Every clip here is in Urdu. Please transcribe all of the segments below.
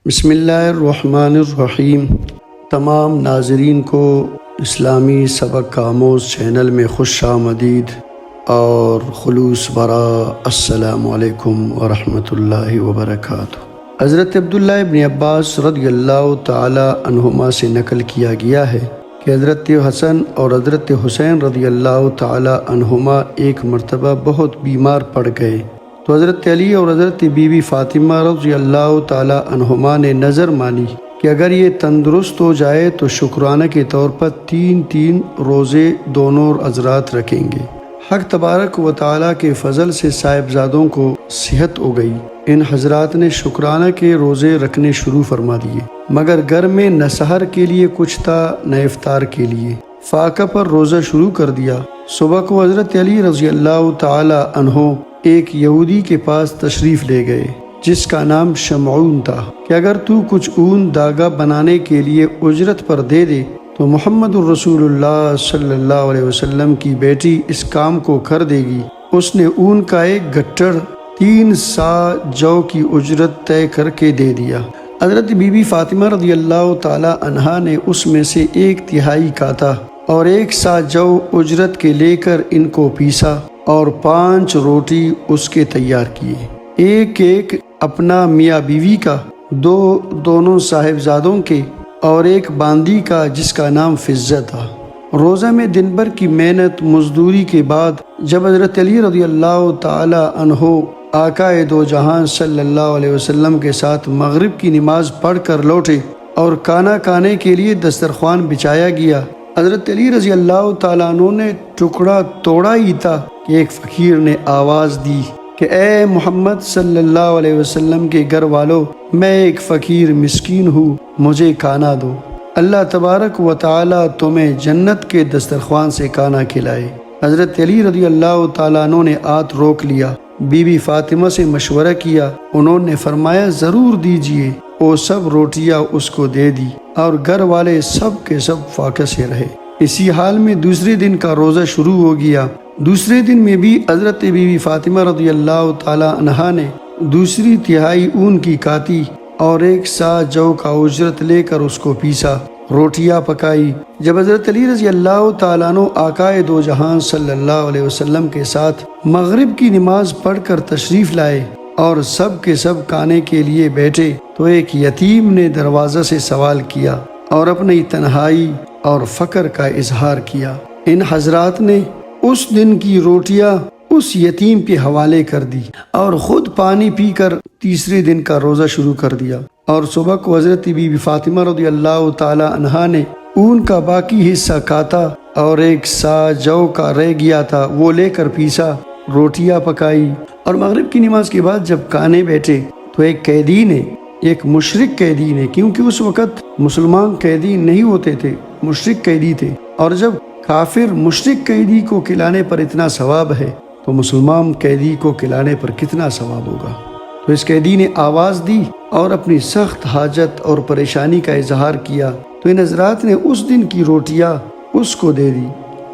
بسم اللہ الرحمن الرحیم۔ تمام ناظرین کو اسلامی سبق آموز چینل میں خوش آمدید اور خلوص برا السلام علیکم ورحمۃ اللہ وبرکاتہ۔ حضرت عبداللہ ابن عباس رضی اللہ تعالی عنہما سے نقل کیا گیا ہے کہ حضرت حسن اور حضرت حسین رضی اللہ تعالی عنہما ایک مرتبہ بہت بیمار پڑ گئے تو حضرت علی اور حضرت بی بی فاطمہ رضی اللہ تعالی عنہما نے نظر مانی کہ اگر یہ تندرست ہو جائے تو شکرانہ کے طور پر 3 روزے دونوں حضرات رکھیں گے۔ حق تبارک و تعالیٰ کے فضل سے صاحبزادوں کو صحت ہو گئی۔ ان حضرات نے شکرانہ کے روزے رکھنے شروع فرما دیے، مگر گھر میں نہ سحر کے لیے کچھ تھا نہ افطار کے لیے۔ فاقہ پر روزہ شروع کر دیا۔ صبح کو حضرت علی رضی اللہ تعالی عنہ ایک یہودی کے پاس تشریف لے گئے جس کا نام شمعون تھا کہ اگر تو کچھ اون داغا بنانے کے لیے اجرت پر دے دے تو محمد الرسول اللہ صلی اللہ علیہ وسلم کی بیٹی اس کام کو کر دے گی۔ اس نے اون کا ایک گٹھڑ 3 سا جو کی اجرت طے کر کے دے دیا۔ حضرت بی بی فاطمہ رضی اللہ تعالی عنہا نے اس میں سے 1/3 کاتا اور 1 سا جو اجرت کے لے کر ان کو پیسا اور 5 روٹی اس کے تیار کیے، ایک اپنا میاں بیوی کا، دونوں صاحبزادوں کے اور ایک باندی کا جس کا نام فضہ تھا۔ روزہ میں دن بھر کی محنت مزدوری کے بعد جب حضرت علی رضی اللہ تعالی عنہ آقا دو جہاں صلی اللہ علیہ وسلم کے ساتھ مغرب کی نماز پڑھ کر لوٹے اور کھانا کھانے کے لیے دسترخوان بچھایا گیا، حضرت علی رضی اللہ تعالیٰ عنہ نے ٹکڑا توڑا ہی تھا کہ ایک فقیر نے آواز دی کہ اے محمد صلی اللہ علیہ وسلم کے گھر والوں، میں ایک فقیر مسکین ہوں، مجھے کھانا دو۔ اللہ تبارک و تعالیٰ تمہیں جنت کے دسترخوان سے کھانا کھلائے۔ حضرت علی رضی اللہ تعالیٰ عنہ نے ہاتھ روک لیا، بی بی فاطمہ سے مشورہ کیا، انہوں نے فرمایا ضرور دیجئے۔ وہ سب روٹیاں اس کو دے دی اور گھر والے سب کے سب فاقہ سے رہے۔ اسی حال میں دوسرے دن کا روزہ شروع ہو گیا۔ دوسرے دن میں بھی حضرت بی بی فاطمہ رضی اللہ تعالی عنہا نے 2/3 اون کی کاتی اور 1 سا جو کا اجرت لے کر اس کو پیسا، روٹیاں پکائی۔ جب حضرت علی رضی اللہ تعالیٰ عنہ آقا دو جہاں صلی اللہ علیہ وسلم کے ساتھ مغرب کی نماز پڑھ کر تشریف لائے اور سب کے سب کھانے کے لیے بیٹھے تو ایک یتیم نے دروازہ سے سوال کیا اور اپنی تنہائی اور فقر کا اظہار کیا۔ ان حضرات نے اس دن کی روٹیاں اس یتیم کے حوالے کر دی اور خود پانی پی کر تیسرے دن کا روزہ شروع کر دیا، اور صبح کو حضرت بی بی فاطمہ رضی اللہ تعالی عنہا نے اون کا باقی حصہ کاتا اور 1 سا جو کا رہ گیا تھا وہ لے کر پیسا، روٹیاں پکائی، اور مغرب کی نماز کے بعد جب کھانے بیٹھے تو ایک مشرک قیدی نے، کیونکہ اس وقت مسلمان قیدی نہیں ہوتے تھے، مشرک قیدی تھے، اور جب کافر مشرک قیدی کو کھلانے پر اتنا ثواب ہے تو مسلمان قیدی کو کھلانے پر کتنا ثواب ہوگا۔ تو اس قیدی نے آواز دی اور اپنی سخت حاجت اور پریشانی کا اظہار کیا تو ان حضرات نے اس دن کی روٹیاں اس کو دے دی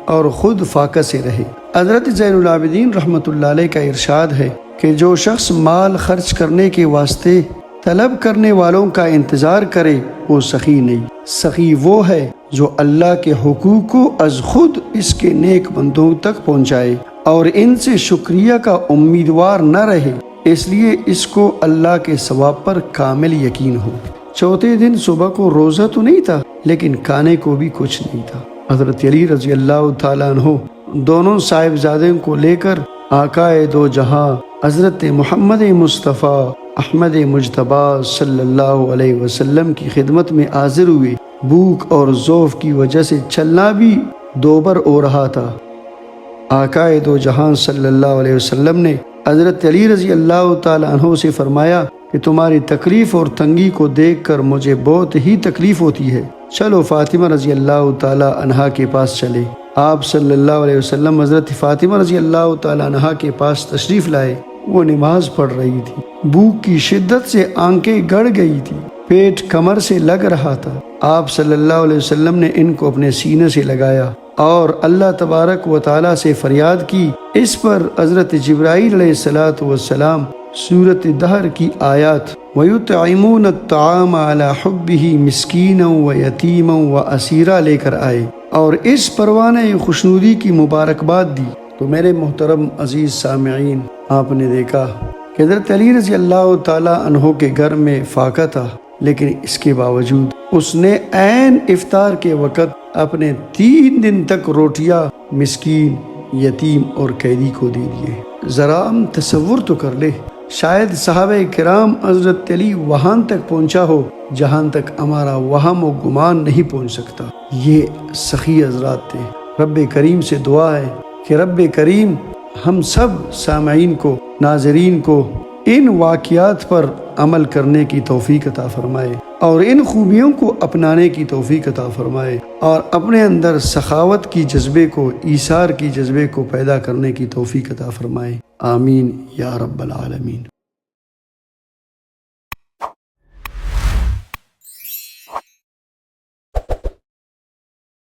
اور خود فاقہ سے رہے۔ حضرت زین العابدین رحمۃ اللہ علیہ کا ارشاد ہے کہ جو شخص مال خرچ کرنے کے واسطے طلب کرنے والوں کا انتظار کرے وہ سخی نہیں، سخی وہ ہے جو اللہ کے حقوق کو از خود اس کے نیک بندوں تک پہنچائے اور ان سے شکریہ کا امیدوار نہ رہے، اس لیے اس کو اللہ کے ثواب پر کامل یقین ہو۔ چوتھے دن صبح کو روزہ تو نہیں تھا لیکن کھانے کو بھی کچھ نہیں تھا۔ حضرت علی رضی اللہ تعالیٰ عنہ دونوں صاحبزادوں کو لے کر آقا دو جہاں حضرت محمد مصطفیٰ احمد مجتبیٰ صلی اللہ علیہ وسلم کی خدمت میں حاضر ہوئے۔ بھوک اور ذوف کی وجہ سے چلنا بھی دوبر ہو رہا تھا۔ آقا دو جہاں صلی اللہ علیہ وسلم نے حضرت علی رضی اللہ تعالی عنہ سے فرمایا کہ تمہاری تکلیف اور تنگی کو دیکھ کر مجھے بہت ہی تکلیف ہوتی ہے، چلو فاطمہ رضی اللہ تعالی عنہا کے پاس چلے۔ آپ صلی اللہ علیہ وسلم حضرت فاطمہ رضی اللہ تعالی عنہا کے پاس تشریف لائے۔ وہ نماز پڑھ رہی تھی، بھوک کی شدت سے آنکھیں گڑ گئی تھی، پیٹ کمر سے لگ رہا تھا۔ آپ صلی اللہ علیہ وسلم نے ان کو اپنے سینے سے لگایا اور اللہ تبارک و تعالیٰ سے فریاد کی۔ اس پر حضرت جبرائیل علیہ السلام سورۃ دہر کی آیات وَيُطْعِمُونَ الطَّعَامَ عَلَى حُبِّهِ مِسْكِينًا وَيَتِيمًا وَأَسِيرًا لے کر آئے اور اس پروانہ خوشنودی کی مبارکباد دی۔ تو میرے محترم عزیز سامعین، آپ نے دیکھا کہ حضرت علی رضی اللہ تعالیٰ عنہ کے گھر میں فاقہ تھا، لیکن اس کے باوجود اس نے عین افطار کے وقت اپنے 3 دن تک روٹیاں مسکین، یتیم اور قیدی کو دے دیے۔ ذرا ہم تصور تو کر لے، شاید صحابہ کرام حضرت علی وہاں تک پہنچا ہو جہاں تک ہمارا وہم و گمان نہیں پہنچ سکتا۔ یہ سخی حضرات تھے۔ رب کریم سے دعا ہے کہ رب کریم ہم سب سامعین کو، ناظرین کو ان واقعات پر عمل کرنے کی توفیق عطا فرمائے اور ان خوبیوں کو اپنانے کی توفیق عطا فرمائے اور اپنے اندر سخاوت کی جذبے کو، ایثار کی جذبے کو پیدا کرنے کی توفیق عطا فرمائے۔ آمین یا رب العالمین۔